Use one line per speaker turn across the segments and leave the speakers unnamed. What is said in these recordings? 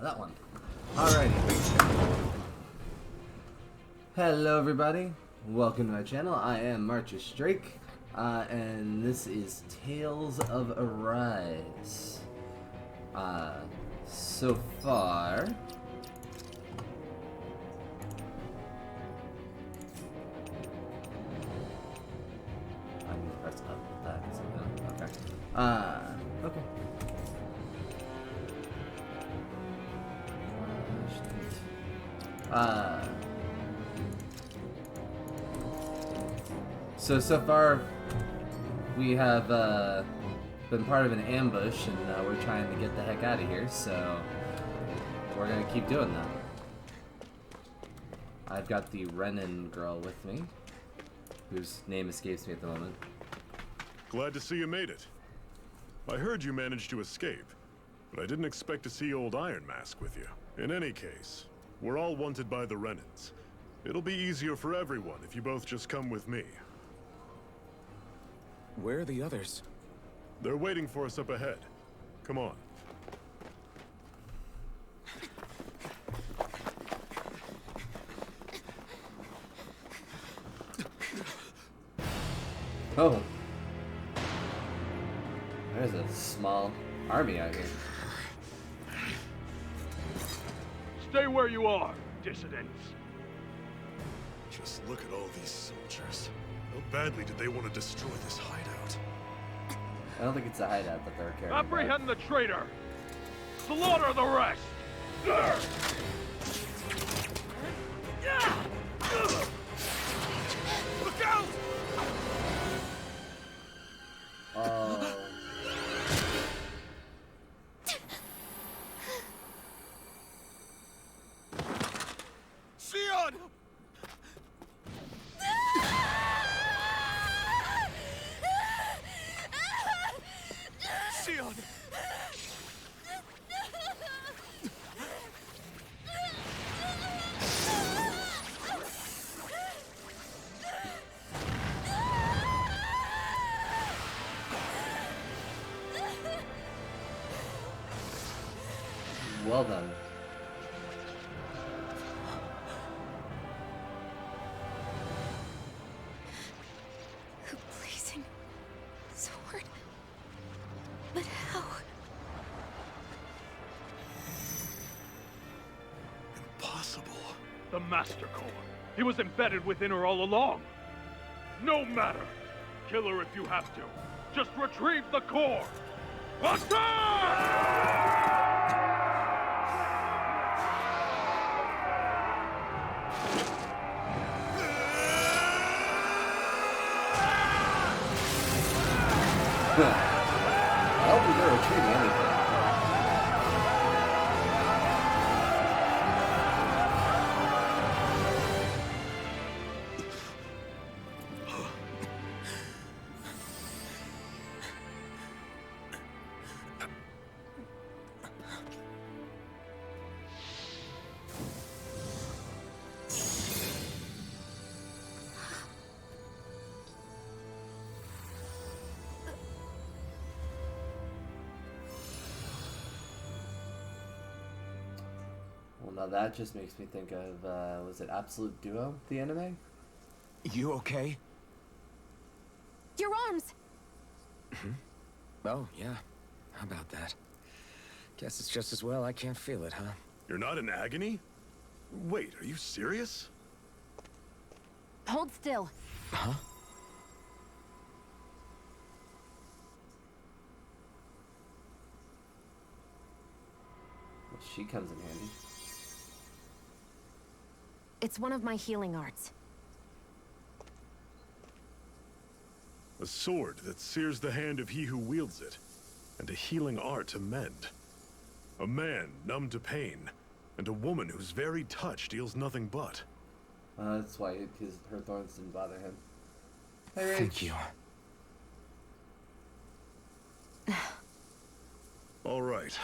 that one. Alrighty. Hello everybody, welcome to my channel. I am MartrysDrake, and this is Tales of Arise. So far... I need to press up with that, so okay. Okay. So far we have been part of an ambush, and we're trying to get the heck out of here, so we're gonna keep doing that. I've got the Renin girl with me, whose name escapes me at the moment.
Glad to see you made it. I heard you managed to escape, but I didn't expect to see old Iron Mask with you. In any case, we're all wanted by the Renins. It'll be easier for everyone if you both just come with me.
Where are the others?
They're waiting for us up ahead. Come on.
Oh. There's a small army out here.
Stay where you are, dissidents.
Just look at all these soldiers. How badly did they want to destroy this hideout?
I don't think it's a hideout that they're carrying.
Apprehend the traitor! Slaughter the rest! Look out!
Oh.
Sion! Sion!
Well done.
A blazing sword? But how?
Impossible.
The Master Core. He was embedded within her all along. No matter. Kill her if you have to. Just retrieve the core. Attack!
I don't think they're retrieving anything. Well, now that just makes me think of, was it Absolute Duo, the anime?
You okay?
Your arms!
Oh, yeah. How about that? Guess it's just as well I can't feel it, huh?
You're not in agony? Wait, are you serious?
Hold still.
Huh?
Well, she comes in handy.
It's one of my healing arts.
A sword that sears the hand of he who wields it, and a healing art to mend. A man numb to pain, and a woman whose very touch deals nothing but.
That's why her thorns didn't bother him. Hey,
Thank you.
All right,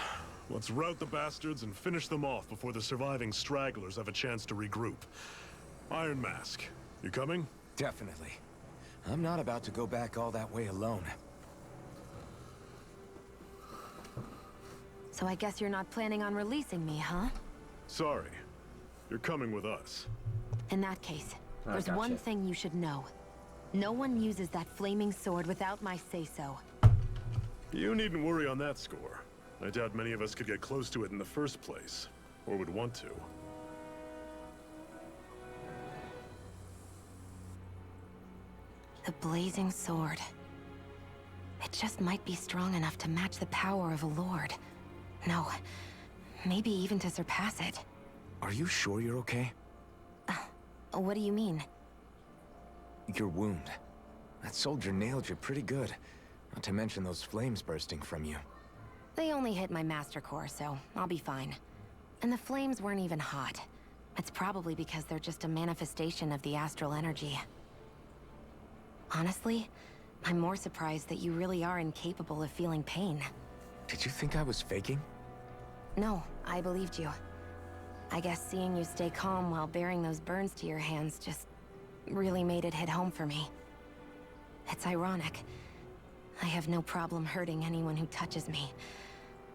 let's rout the bastards and finish them off before the surviving stragglers have a chance to regroup. Iron Mask, you coming?
Definitely. I'm not about to go back all that way alone.
So I guess you're not planning on releasing me, huh?
Sorry. You're coming with us.
In that case,
I
there's
gotcha.
one thing you should know. No one uses that flaming sword without my say-so.
You needn't worry on that score. I doubt many of us could get close to it in the first place, or would want to.
The blazing sword. It just might be strong enough to match the power of a lord. No, maybe even to surpass it.
Are you sure you're okay?
What do you mean?
Your wound. That soldier nailed you pretty good. Not to mention those flames bursting from you.
They only hit my master core, so I'll be fine. And the flames weren't even hot. It's probably because they're just a manifestation of the astral energy. Honestly, I'm more surprised that you really are incapable of feeling pain.
Did you think I was faking?
No, I believed you. I guess seeing you stay calm while bearing those burns to your hands just really made it hit home for me. It's ironic. I have no problem hurting anyone who touches me.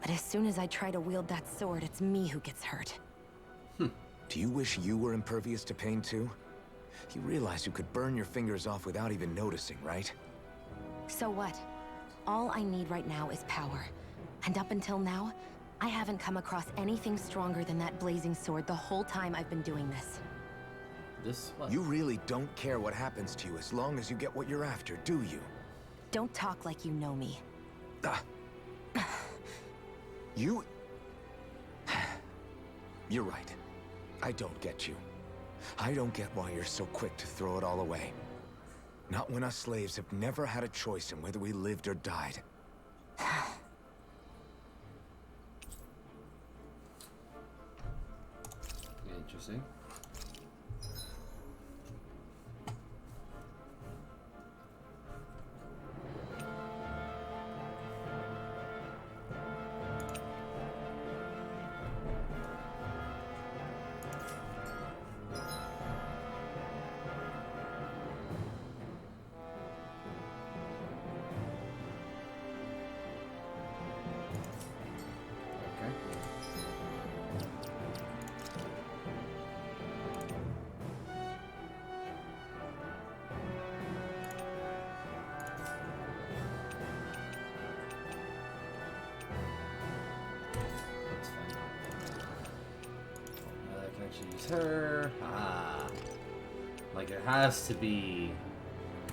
But as soon as I try to wield that sword, it's me who gets hurt.
Do you wish you were impervious to pain too? You realize you could burn your fingers off without even noticing, right?
So what? All I need right now is power. And up until now, I haven't come across anything stronger than that blazing sword the whole time I've been doing this.
This what?
You really don't care what happens to you as long as you get what you're after, do you?
Don't talk like you know me.
Ah. You... You're right. I don't get you. I don't get why you're so quick to throw it all away. Not when us slaves have never had a choice in whether we lived or died.
Interesting. Okay. That's fine. I can actually use her. Ah. Like it has to be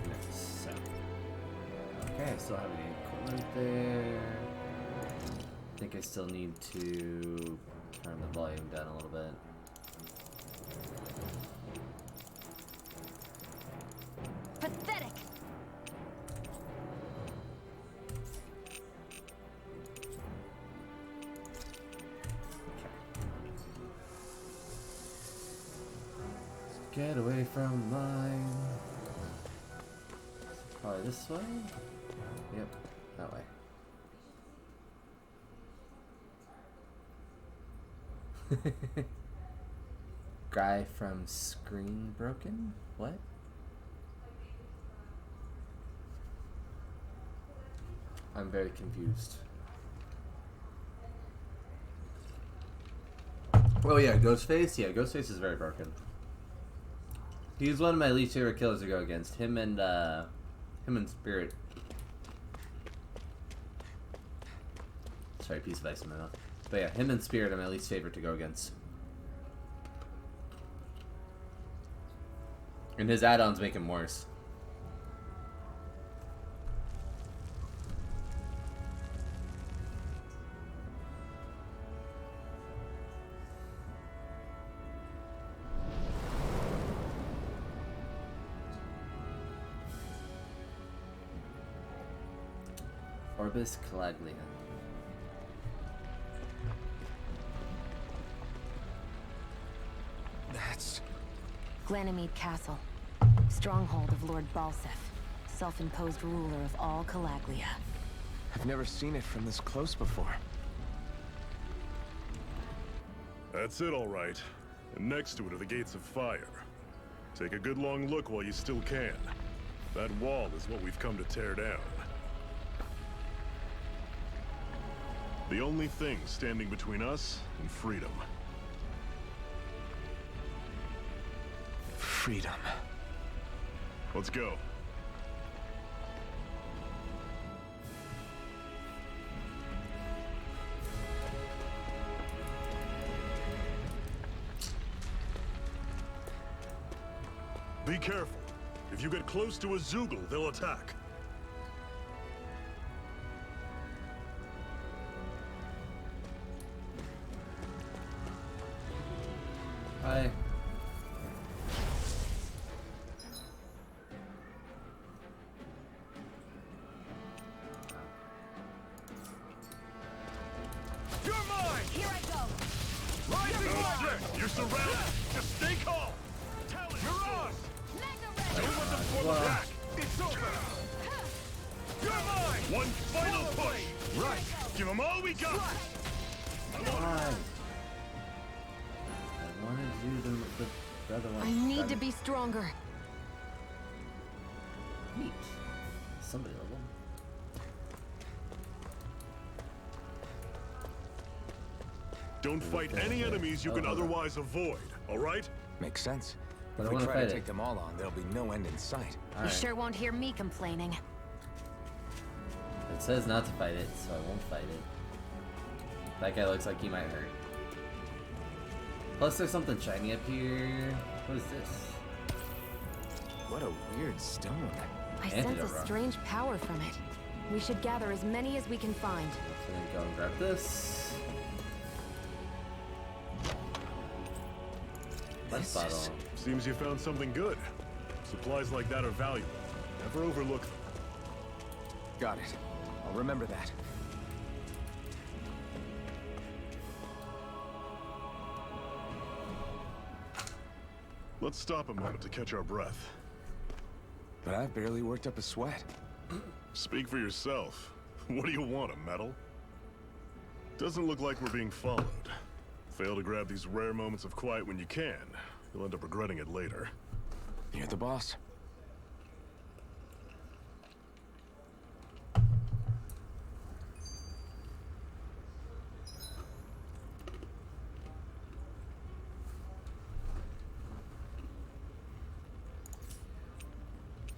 this. So. Okay, I still have any equipment there. I think I still need to turn the volume down a little bit.
Pathetic!
Get away from mine. Probably this way? Yep, that way. Guy from Screen Broken? What? I'm very confused. Oh yeah, Ghostface? Yeah, Ghostface is very broken. He's one of my least favorite killers to go against. Him and Spirit. Sorry, piece of ice in my mouth. But yeah, him and Spirit are my least favorite to go against. And his add-ons make him worse. Orbis Calaglia.
That's...
Glanamede Castle. Stronghold of Lord Balsef. Self-imposed ruler of all Calaglia.
I've never seen it from this close before.
That's it, all right. And next to it are the gates of fire. Take a good long look while you still can. That wall is what we've come to tear down. The only thing standing between us and freedom.
Freedom.
Let's go. Be careful. If you get close to a Zoogle, they'll attack.
Hi.
You're mine!
Here I go!
Rising Margaret! You're surrounded! Just stay calm! Tell it! You're ours!
Mega
Don't let them form attack! It's over! You're mine! One final push! Right! Give them all we got!
Why? I wanted to do the other one.
I need to be stronger.
Neat. Somebody level.
Don't fight any enemies you can otherwise avoid, alright?
Makes sense.
But I
If we
wanna
try to
fight
take
it.
them all on, there'll be no end in sight.
You
Alright.
sure won't hear me complaining.
It says not to fight it, so I won't fight it. That guy looks like he might hurt. Plus there's something shiny up here. What is this?
What a weird stone.
I sense
Antidote
a
rock.
strange power from it. We should gather as many as we can find.
So then go and grab this.
This
Life
is-
bottle.
Seems you found something good. Supplies like that are valuable. Never overlook them.
Got it. I'll remember that.
Let's stop a moment to catch our breath.
But I've barely worked up a sweat.
Speak for yourself. What do you want, a medal? Doesn't look like we're being followed. Fail to grab these rare moments of quiet when you can. You'll end up regretting it later.
You're the boss.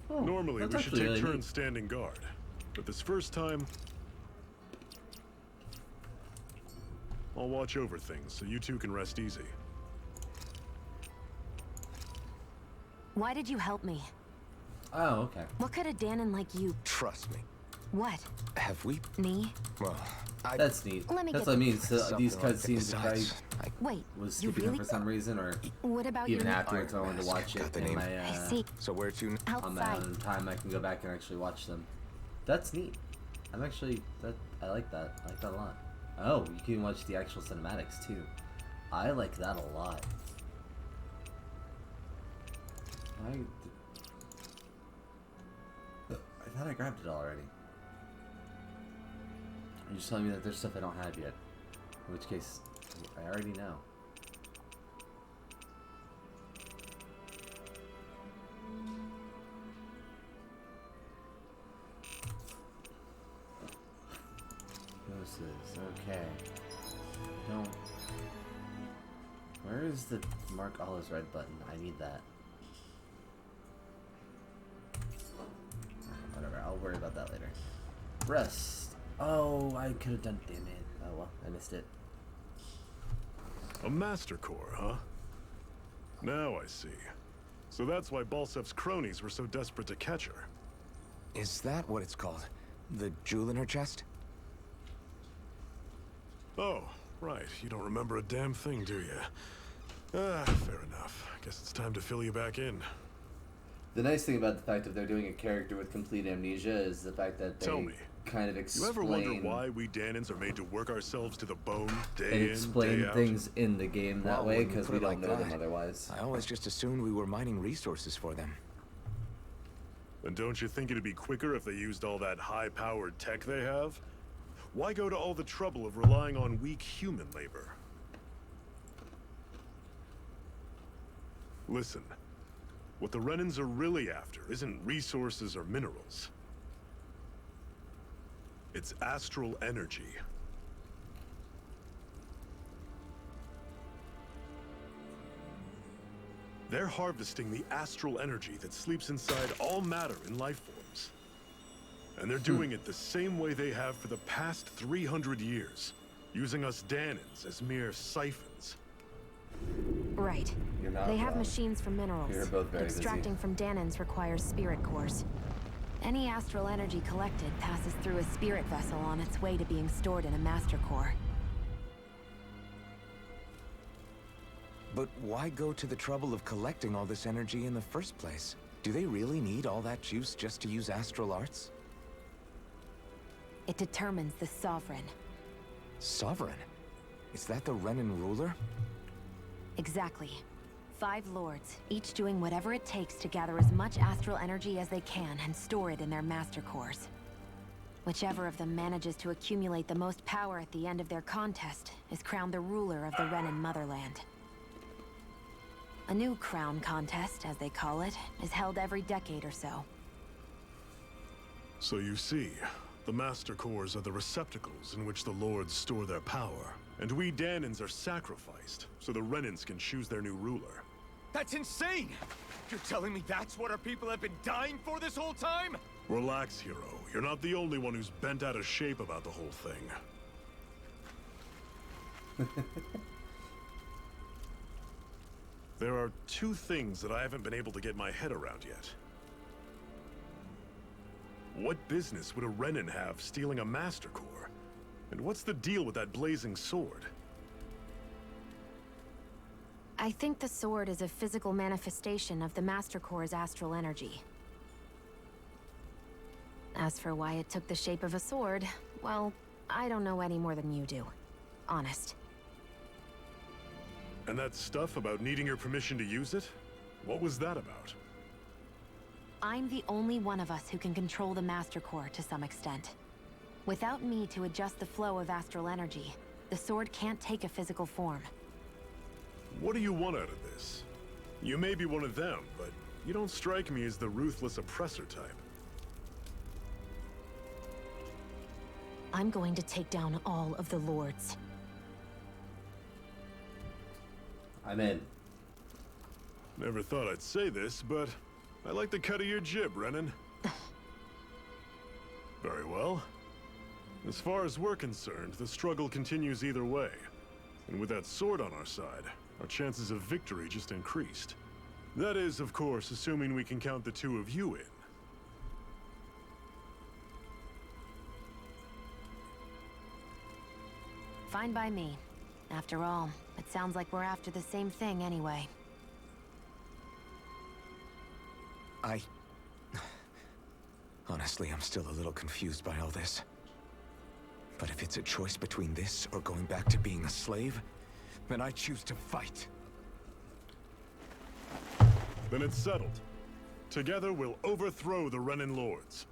Oh,
Normally,
that's
we should
actually
take
really
turns
neat.
standing guard. But this first time, I'll watch over things so you two can rest easy.
Why did you help me?
Oh, okay.
What could a Danon like you...
Trust me.
What?
Have we?
Me?
Well, I...
That's neat.
Let me
That's
get
what I
the-
mean. So
something
these
like that.
cutscenes, if I
Besides,
Wait,
was
you
skipping
really...
them for some reason, or
What about
even
your...
afterwards, I wanted to watch
Got
it
the
in
name.
my
I see.
So where to?
on my
Outside.
own time, I can go back and actually watch them. That's neat. I'm actually I like that. I like that a lot. Oh, you can watch the actual cinematics too. I like that a lot. I thought I grabbed it all already. You're just telling me that there's stuff I don't have yet. In which case, I already know. Doses, okay. Don't. Where is the mark all his red button? I need that. Whatever, I'll worry about that later. Rest. Oh, I could have done. Damn it. Oh well, I missed it.
A master core, huh? Now I see. So that's why Balsef's cronies were so desperate to catch her.
Is that what it's called? The jewel in her chest?
Oh, right. You don't remember a damn thing, do you? Ah, fair enough. Guess it's time to fill you back in.
The nice thing about the fact that they're doing a character with complete amnesia is the fact that they
Tell me,
kind of
You
explain
ever wonder why we Danons are made to work ourselves to the bone day
and
in,
explain
day out?
things in the game that
Well,
way
when you
because
put
we
it
don't
like
know them
that,
otherwise.
I always just assumed we were mining resources for them.
And don't you think it'd be quicker if they used all that high-powered tech they have? Why go to all the trouble of relying on weak human labor? Listen, what the Renans are really after isn't resources or minerals. It's astral energy. They're harvesting the astral energy that sleeps inside all matter in life forms. And they're doing it the same way they have for the past 300 years, using us Danans as mere siphons.
Right.
You're not
They have
wrong.
machines for minerals.
You're both very
Extracting
busy.
from Danans requires spirit cores. Any astral energy collected passes through a spirit vessel on its way to being stored in a master core.
But why go to the trouble of collecting all this energy in the first place? Do they really need all that juice just to use astral arts?
It determines the sovereign.
Sovereign? Is that the Renan ruler?
Exactly. 5 lords, each doing whatever it takes to gather as much astral energy as they can and store it in their master cores. Whichever of them manages to accumulate the most power at the end of their contest is crowned the ruler of the Renan motherland. A new crown contest, as they call it, is held every decade or so.
So you see, the Master Cores are the receptacles in which the Lords store their power. And we Danans are sacrificed, so the Renans can choose their new ruler.
That's insane! You're telling me that's what our people have been dying for this whole time?
Relax, hero. You're not the only one who's bent out of shape about the whole thing. There are 2 things that I haven't been able to get my head around yet. What business would a Renan have stealing a Master Core? And what's the deal with that blazing sword?
I think the sword is a physical manifestation of the Master Core's astral energy. As for why it took the shape of a sword, well, I don't know any more than you do. Honest.
And that stuff about needing your permission to use it? What was that about?
I'm the only one of us who can control the Master Core to some extent. Without me to adjust the flow of astral energy, the sword can't take a physical form.
What do you want out of this? You may be one of them, but you don't strike me as the ruthless oppressor type.
I'm going to take down all of the lords.
I'm in.
Never thought I'd say this, but I like the cut of your jib, Renan. Very well. As far as we're concerned, the struggle continues either way. And with that sword on our side, our chances of victory just increased. That is, of course, assuming we can count the 2 of you in.
Fine by me. After all, it sounds like we're after the same thing anyway.
Honestly, I'm still a little confused by all this. But if it's a choice between this or going back to being a slave, then I choose to fight.
Then it's settled. Together, we'll overthrow the Renan Lords.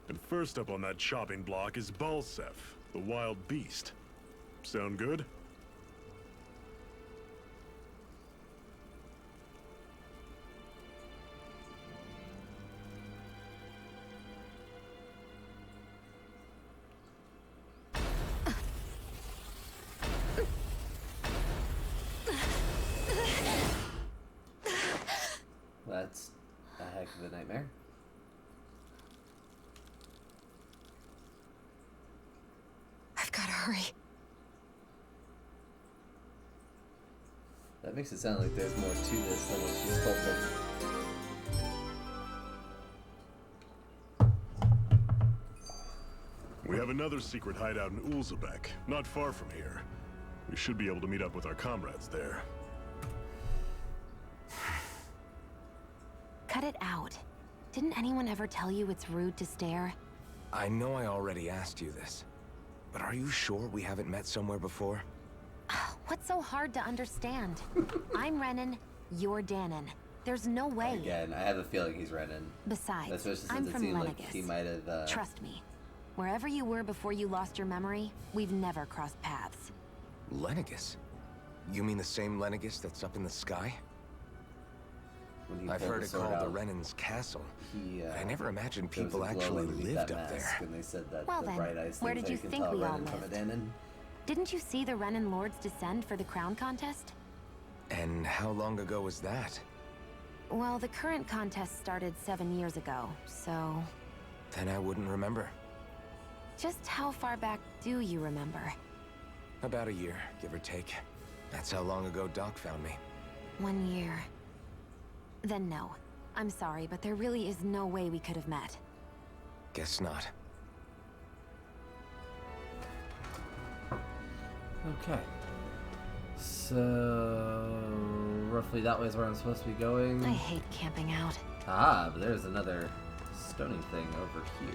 And first up on that chopping block is Balsef, the wild beast. Sound good?
That's a heck of a nightmare.
I've gotta hurry.
That makes it sound like there's more to this than what she's told them.
We have another secret hideout in Ulzebek, not far from here. We should be able to meet up with our comrades there.
Cut it out. Didn't anyone ever tell you it's rude to stare?
I know I already asked you this, but are you sure we haven't met somewhere before?
What's so hard to understand? I'm Renan, you're Danan. There's no way.
Again, I have a feeling he's Renan.
Besides,
Especially since
I'm
it
from
seemed like
Lenegis.
he might have.
Trust me. Wherever you were before you lost your memory, we've never crossed paths.
Lenegis? You mean the same Lenegis that's up in the sky?
When he
I've
pulled
heard
the
it
sword
called the
out,
Renan's Castle.
he,
I never imagined
there was
people
a glow
actually
underneath
lived
that
up
mask,
there.
And they said that
Well
the
then,
bright eyes
where
things
did you
that can
think
tell
we all
Renan from a
lived?
Danon.
Didn't you see the Renan lords descend for the crown contest?
And how long ago was that?
Well, the current contest started 7 years ago, so...
Then I wouldn't remember.
Just how far back do you remember?
About a year, give or take. That's how long ago Doc found me.
1 year. Then no. I'm sorry, but there really is no way we could have met.
Guess not.
Okay. So... roughly that way is where I'm supposed to be going.
I hate camping out.
Ah, but there's another stoning thing over here.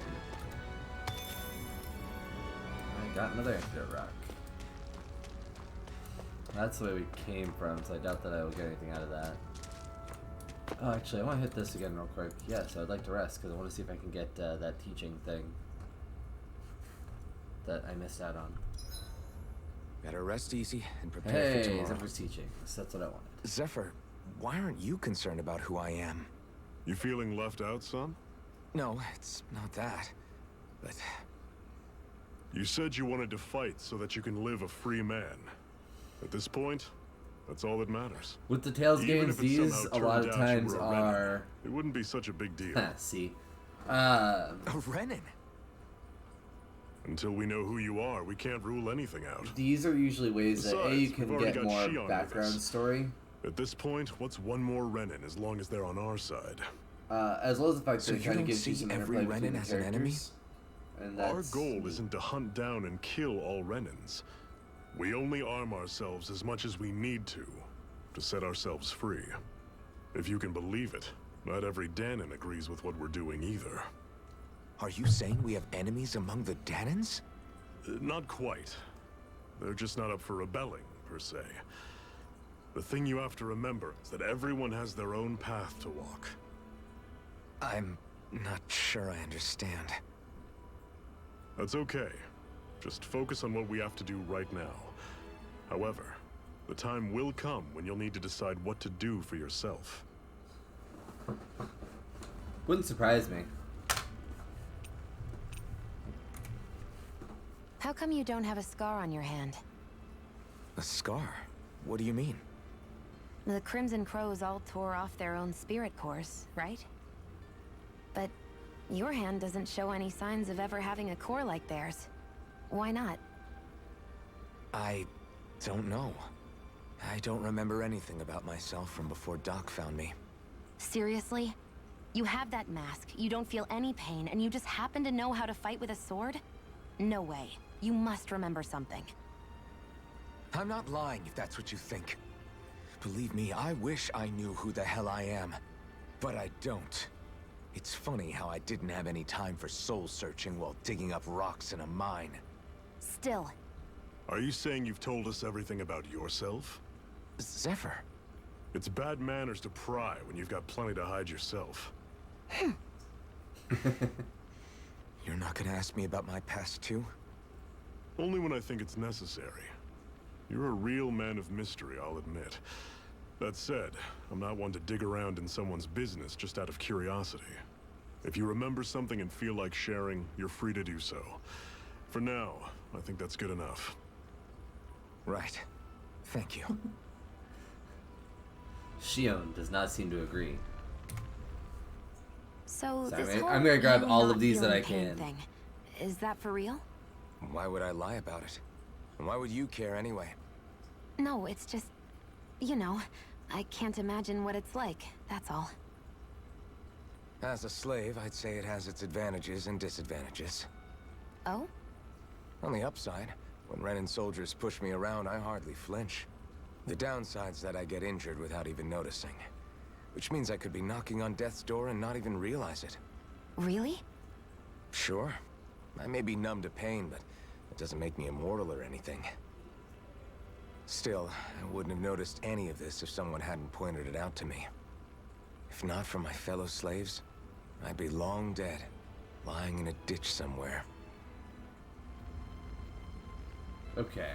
I got another antidote rock. That's the way we came from, so I doubt that I will get anything out of that. Oh, actually, I want to hit this again real quick. Yes, I'd like to rest, because I want to see if I can get that teaching thing that I missed out on.
Better rest easy and prepare for tomorrow.
Hey, Zephyr's teaching. That's what I wanted.
Zephyr, why aren't you concerned about who I am?
You feeling left out, son?
No, it's not that. But...
You said you wanted to fight so that you can live a free man. At this point, that's all that matters.
With the Tales
Even
games,
if it
these
somehow
a lot
turned
of
out you
times
were a
are...
Renin, it wouldn't be such a big deal.
See.
A Renin?
Until we know who you are, we can't rule anything out.
These are usually ways that A,
Besides,
you
we've
can
already
get
got
more
Shion with
background
us.
story.
At this point, what's one more Renin as long as they're on our side?
As well as the fact
So
that it
you
kind of
don't
gives you
see
some
every
interplay between
Renin
the
as an enemy?
characters. And
Our
that's
goal
neat.
isn't to hunt down and kill all Renins. We only arm ourselves as much as we need to set ourselves free. If you can believe it, not every Danon agrees with what we're doing either.
Are you saying we have enemies among the Danons?
Not quite. They're just not up for rebelling, per se. The thing you have to remember is that everyone has their own path to walk.
I'm not sure I understand.
That's okay. Just focus on what we have to do right now. However, the time will come when you'll need to decide what to do for yourself.
Wouldn't surprise me.
How come you don't have a scar on your hand?
A scar? What do you mean?
The Crimson Crows all tore off their own spirit cores, right? But your hand doesn't show any signs of ever having a core like theirs. Why not?
I don't know. I don't remember anything about myself from before Doc found me.
Seriously? You have that mask, you don't feel any pain, and you just happen to know how to fight with a sword? No way. You must remember something.
I'm not lying if that's what you think. Believe me, I wish I knew who the hell I am. But I don't. It's funny how I didn't have any time for soul searching while digging up rocks in a mine.
Still.
Are you saying you've told us everything about yourself?
Zephyr.
It's bad manners to pry when you've got plenty to hide yourself.
You're not gonna ask me about my past too?
Only when I think it's necessary. You're a real man of mystery, I'll admit. That said, I'm not one to dig around in someone's business just out of curiosity. If you remember something and feel like sharing, you're free to do so. For now, I think that's good enough.
Right. Thank you.
Shion does not seem to agree.
So
Sorry,
this
mate.
whole
I'm gonna grab
you
all
not
of these that
feeling
I
pain
can.
thing, is that for real?
Why would I lie about it? And why would you care anyway?
No, it's just... You know, I can't imagine what it's like, that's all.
As a slave, I'd say it has its advantages and disadvantages.
Oh?
On the upside, when Renin soldiers push me around, I hardly flinch. The downside's that I get injured without even noticing. Which means I could be knocking on death's door and not even realize it.
Really?
Sure. I may be numb to pain, but it doesn't make me immortal or anything. Still, I wouldn't have noticed any of this if someone hadn't pointed it out to me. If not for my fellow slaves, I'd be long dead, lying in a ditch somewhere.
Okay.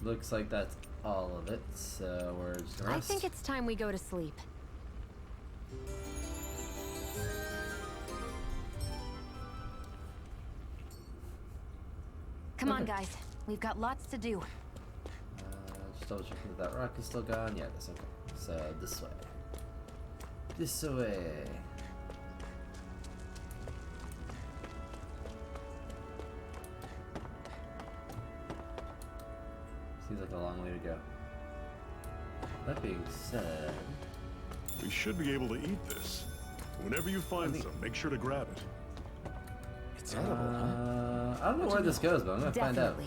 Looks like that's all of it, so we're just gonna
I
rest.
think it's time we go to sleep. Come on,
Okay.
guys. We've got lots to do.
Just double checking that rock is still gone. Yeah, that's okay. So this way. this way. Seems like a long way to go. That being said,
We should be able to eat this. Whenever you find some, make sure to grab it.
It's edible, huh?
I don't know where this goes, but I'm gonna find out.
Definitely.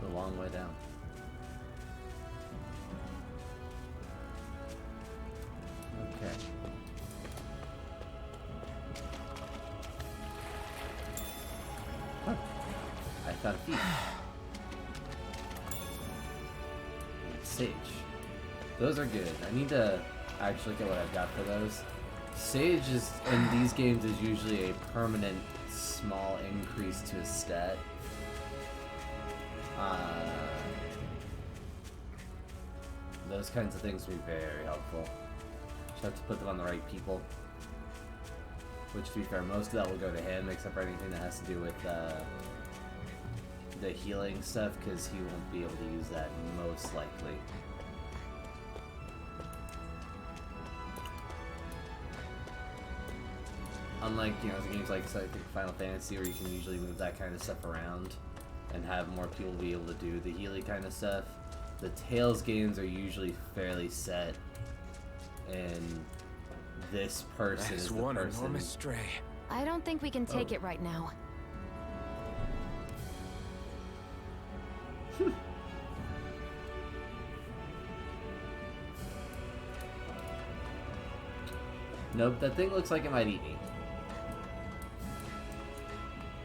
A long way down. Okay. Huh. I found a thief. Sage. Those are good. I need to actually look at what I've got for those. Sage is in these games is usually a permanent small increase to a stat. Those kinds of things will be very helpful. Just have to put them on the right people. Which, to be fair, most of that will go to him, except for anything that has to do with the healing stuff, because he won't be able to use that most likely. Unlike, you know, the games like Final Fantasy, where you can usually move that kind of stuff around and have more people be able to do the healing kind of stuff. The Tales games are usually fairly set, and this person is the
one
person.
enormous stray.
I don't think we can take it right now.
Nope, that thing looks like it might eat me.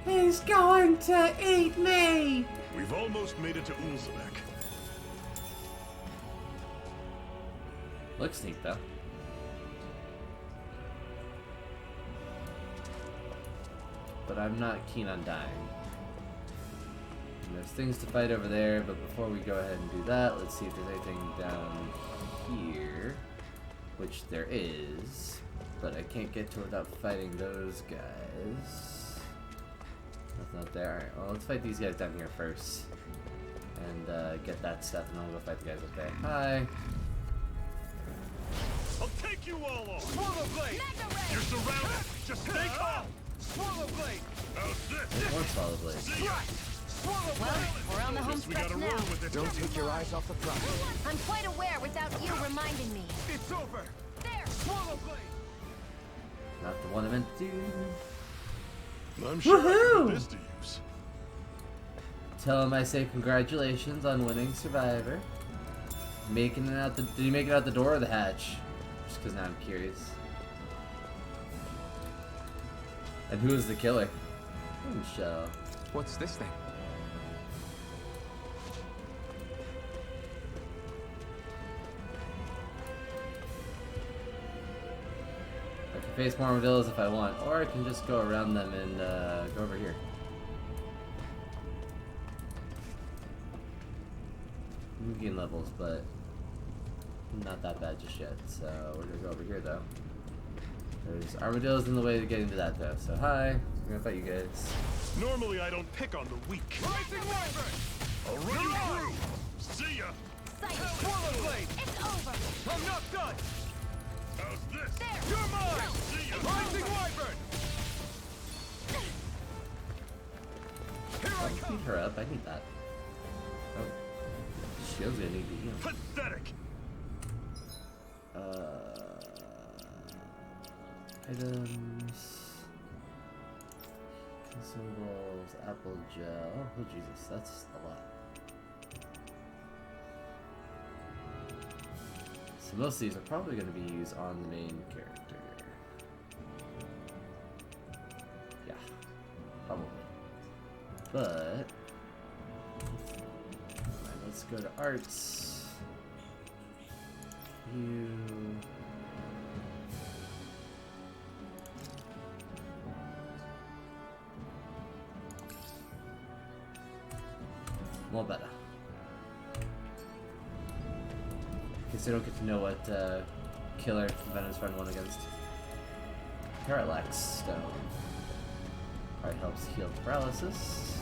He's going to eat me!
We've almost made it to Ulzebek.
Looks neat though. But I'm not keen on dying. And there's things to fight over there, but before we go ahead and do that, let's see if there's anything down here. Which there is, but I can't get to it without fighting those guys. That's not there. Alright, well, let's fight these guys down here first. And get that stuff, and then we'll go fight the guys up there. Hi!
I'll take you all on!
Swallow blade!
You're surrounded! Just stay calm!
Swallow blade!
How's this?
There's more solid blade.
See ya!
Swallow
Well,
blade!
we're on the home
Guess we
stretch
gotta
now.
roll with it.
Don't take your eyes off the prize.
I'm quite aware without you reminding me.
It's over!
There!
Swallow blade!
Not the one I meant to do.
I'm sure I can
Woohoo!
put this to use.
Tell him I say congratulations on winning Survivor. Making it out the. Did he make it out the door or the hatch? Just because now I'm curious. And who is the killer? Shell.
What's this thing?
I can face more armadillos if I want, or I can just go around them and go over here. We gain levels, but not that bad just yet. So we're gonna go over here though. There's armadillos in the way to getting to that though. So hi, we're gonna fight you guys.
Normally I don't pick on the weak.
Rising wyvern!
I'll run you through! See ya!
Swallow blade!
It's over!
I'm not done!
How's this?
There!
You're mine!
See ya!
Rising wyvern! Here I
Don't
come!
beat her up. I need that. Oh, shield's gonna need to heal.
Pathetic!
Items, consumables, apple gel. Oh Jesus, that's a lot. So most of these are probably going to be used on the main character. Yeah, probably. But alright, let's go to arts. You. More better. Guess they don't get to know what killer Venom's friend won against. Parallax Stone. Probably helps heal paralysis.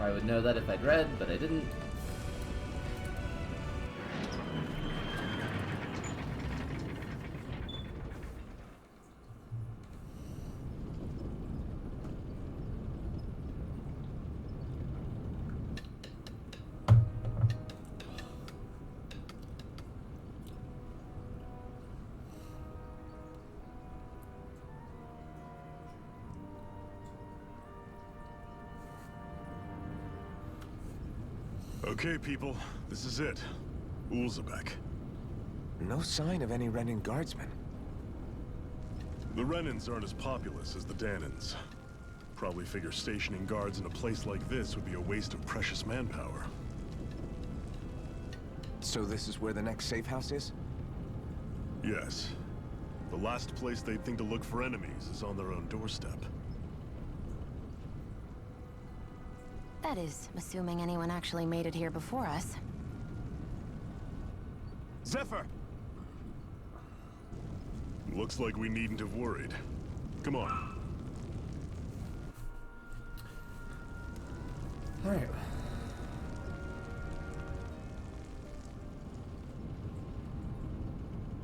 I would know that if I'd read, but I didn't.
Okay, people, this is it. Ulzebek.
No sign of any Renin guardsmen.
The Renins aren't as populous as the Danins. Probably figure stationing guards in a place like this would be a waste of precious manpower.
So this is where the next safe house is?
Yes. The last place they'd think to look for enemies is on their own doorstep.
That is, assuming anyone actually made it here before us.
Zephyr!
Looks like we needn't have worried. Come on.
Alright.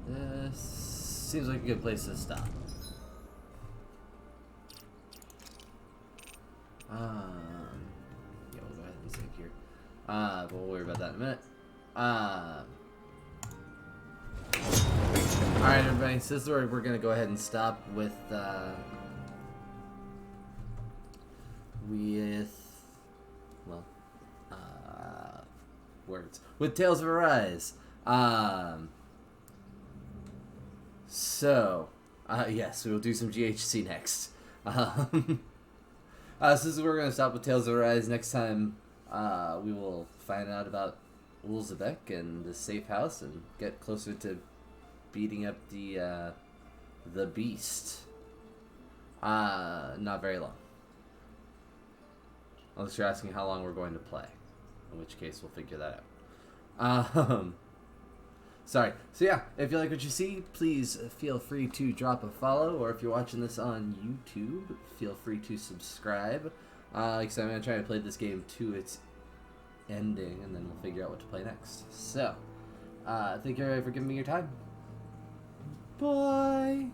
This seems like a good place to stop. Yeah, we'll go ahead and save here. But we'll worry about that in a minute. Alright, everybody, so this is where we're gonna go ahead and stop with words. With Tales of Arise. Yes, we will do some GHC next. So this is where we're going to stop with Tales of Arise. Next time, we will find out about Ulzebek and the safe house and get closer to beating up the beast. Not very long. Unless you're asking how long we're going to play. In which case, we'll figure that out. Sorry. So yeah, if you like what you see, please feel free to drop a follow, or if you're watching this on YouTube, feel free to subscribe. Because I'm going to try to play this game to its ending, and then we'll figure out what to play next. So, thank you everybody for giving me your time. Bye!